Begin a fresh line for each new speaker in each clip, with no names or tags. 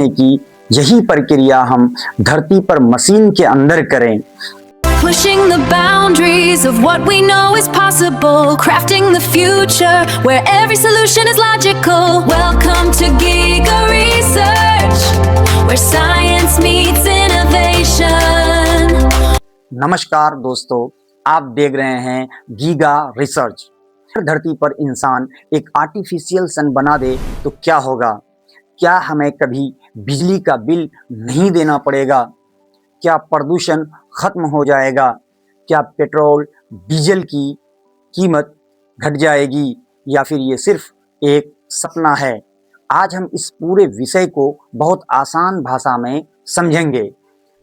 कि यही प्रक्रिया हम धरती पर मशीन के अंदर करें।
Pushing the boundaries of what we know is possible, crafting the future where every solution is logical. Welcome to Giga Research, where science meets innovation.
नमस्कार दोस्तों, आप देख रहे हैं गीगा रिसर्च। धरती पर इंसान एक आर्टिफिशियल सन बना दे तो क्या होगा? क्या हमें कभी बिजली का बिल नहीं देना पड़ेगा? क्या प्रदूषण खत्म हो जाएगा? क्या पेट्रोल डीजल की कीमत घट जाएगी या फिर ये सिर्फ एक सपना है? आज हम इस पूरे विषय को बहुत आसान भाषा में समझेंगे।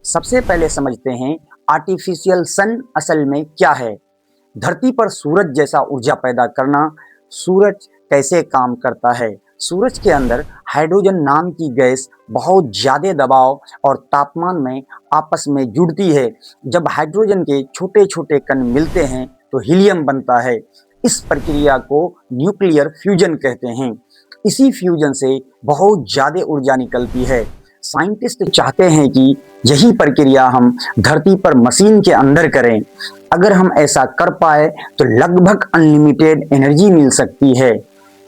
सबसे पहले समझते हैं आर्टिफिशियल सन असल में क्या है। धरती पर सूरज जैसा ऊर्जा पैदा करना। सूरज कैसे काम करता है? सूरज के अंदर हाइड्रोजन नाम की गैस बहुत ज़्यादा दबाव और तापमान में आपस में जुड़ती है। जब हाइड्रोजन के छोटे छोटे कण मिलते हैं तो हीलियम बनता है। इस प्रक्रिया को न्यूक्लियर फ्यूजन कहते हैं। इसी फ्यूजन से बहुत ज़्यादा ऊर्जा निकलती है। साइंटिस्ट चाहते हैं कि यही प्रक्रिया हम धरती पर मशीन के अंदर करें। अगर हम ऐसा कर पाए तो लगभग अनलिमिटेड एनर्जी मिल सकती है।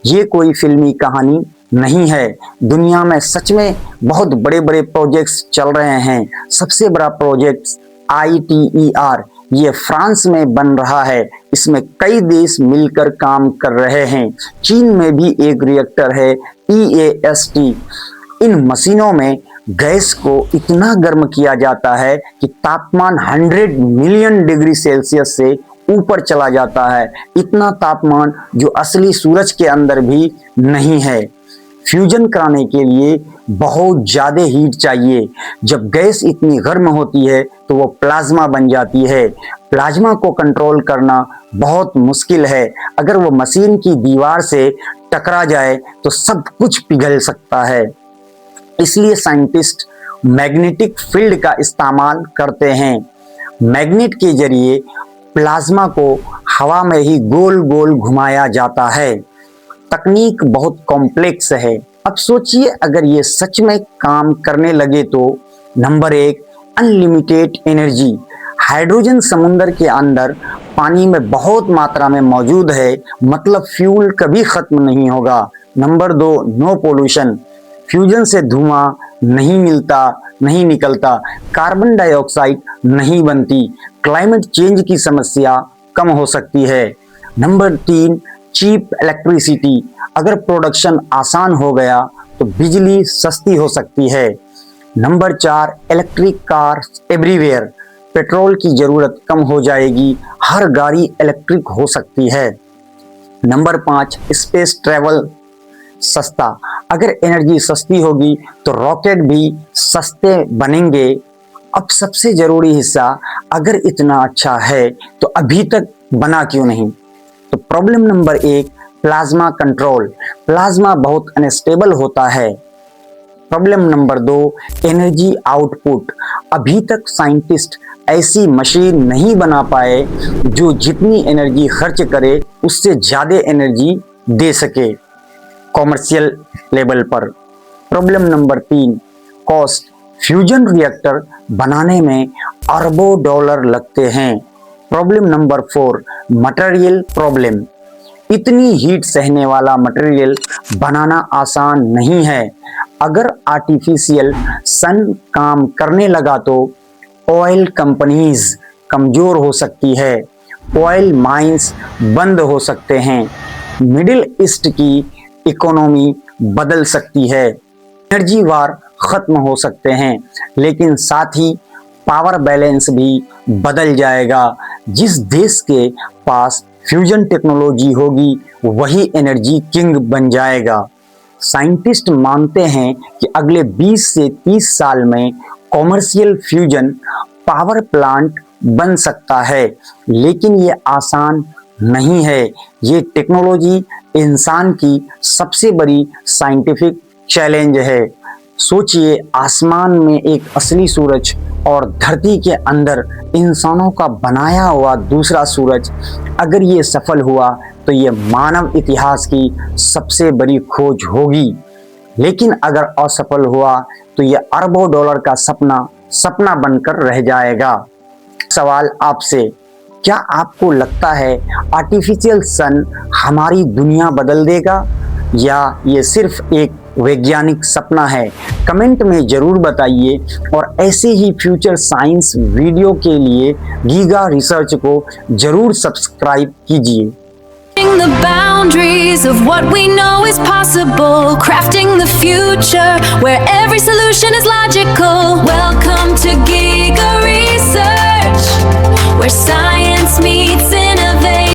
ये कोई फिल्मी कहानी नहीं है। दुनिया में सच में बहुत बड़े बड़े प्रोजेक्ट्स चल रहे हैं। सबसे बड़ा प्रोजेक्ट ITER ये फ्रांस में बन रहा है। इसमें कई देश मिलकर काम कर रहे हैं। चीन में भी एक रिएक्टर है EAST। इन मशीनों में गैस को इतना गर्म किया जाता है कि तापमान 100 मिलियन डिग्री सेल्सियस से ऊपर चला जाता है। इतना तापमान जो असली सूरज के अंदर भी नहीं है। फ्यूजन कराने के लिए बहुत ज़्यादा हीट चाहिए। जब गैस इतनी गर्म होती है तो वो प्लाज्मा बन जाती है। प्लाज्मा को कंट्रोल करना बहुत मुश्किल है। अगर वो मशीन की दीवार से टकरा जाए तो सब कुछ पिघल सकता है। इसलिए साइंटिस्ट मैग्नेटिक फील्ड का इस्तेमाल करते हैं। मैग्नेट के जरिए प्लाज्मा को हवा में ही गोल गोल घुमाया जाता है। तकनीक बहुत कॉम्प्लेक्स है। अब सोचिए अगर ये सच में काम करने लगे तो। Number 1, unlimited energy. हाइड्रोजन समुद्र के अंदर पानी में बहुत मात्रा में मौजूद है, मतलब फ्यूल कभी खत्म नहीं होगा। Number 2, no pollution. फ्यूजन से धुआं नहीं निकलता, कार्बन डाइऑक्साइड नहीं बनती, क्लाइमेट चेंज की समस्या कम हो सकती है। Number 3, cheap electricity. अगर प्रोडक्शन आसान हो गया तो बिजली सस्ती हो सकती है। Number 4, electric car everywhere. Petrol की जरूरत कम हो जाएगी, हर गाड़ी इलेक्ट्रिक हो सकती है। नंबर 5, स्पेस ट्रैवल सस्ता। अगर एनर्जी सस्ती होगी तो रॉकेट भी सस्ते बनेंगे। अब सबसे जरूरी हिस्सा, अगर इतना अच्छा है तो अभी तक बना क्यों नहीं? तो problem number 1, plasma control. Plasma बहुत अनस्टेबल होता है। Problem number 2, energy output. अभी तक साइंटिस्ट ऐसी मशीन नहीं बना पाए जो जितनी एनर्जी खर्च करे उससे ज़्यादा एनर्जी दे सके कॉमर्शियल लेवल पर। Problem number 3, cost. Fusion reactor बनाने में अरबों डॉलर लगते हैं। Problem number 4, material problem. इतनी हीट सहने वाला मटेरियल बनाना आसान नहीं है। अगर आर्टिफिशियल सन काम करने लगा तो ऑयल कंपनीज कमज़ोर हो सकती है, ऑयल माइंस बंद हो सकते हैं, मिडिल ईस्ट की इकोनॉमी बदल सकती है, एनर्जी वार खत्म हो सकते हैं, लेकिन साथ ही पावर बैलेंस भी बदल जाएगा। जिस देश के पास फ्यूजन टेक्नोलॉजी होगी वही एनर्जी किंग बन जाएगा। साइंटिस्ट मानते हैं कि अगले 20 से 30 साल में कॉमर्शियल फ्यूजन पावर प्लांट बन सकता है, लेकिन ये आसान नहीं है। ये टेक्नोलॉजी इंसान की सबसे बड़ी साइंटिफिक चैलेंज है। सोचिए, आसमान में एक असली सूरज और धरती के अंदर इंसानों का बनाया हुआ दूसरा सूरज। अगर ये सफल हुआ तो ये मानव इतिहास की सबसे बड़ी खोज होगी। लेकिन अगर असफल हुआ तो ये अरबों डॉलर का सपना बनकर रह जाएगा। सवाल आपसे, क्या आपको लगता है आर्टिफिशियल सन हमारी दुनिया बदल देगा या ये सिर्फ एक वैज्ञानिक सपना है? कमेंट में जरूर बताइए और ऐसे ही फ्यूचर साइंस वीडियो के लिए गीगा रिसर्च को जरूर सब्सक्राइब कीजिए।
The boundaries of what we know is possible, crafting the future where every solution is logical. Welcome to Giga Research, where science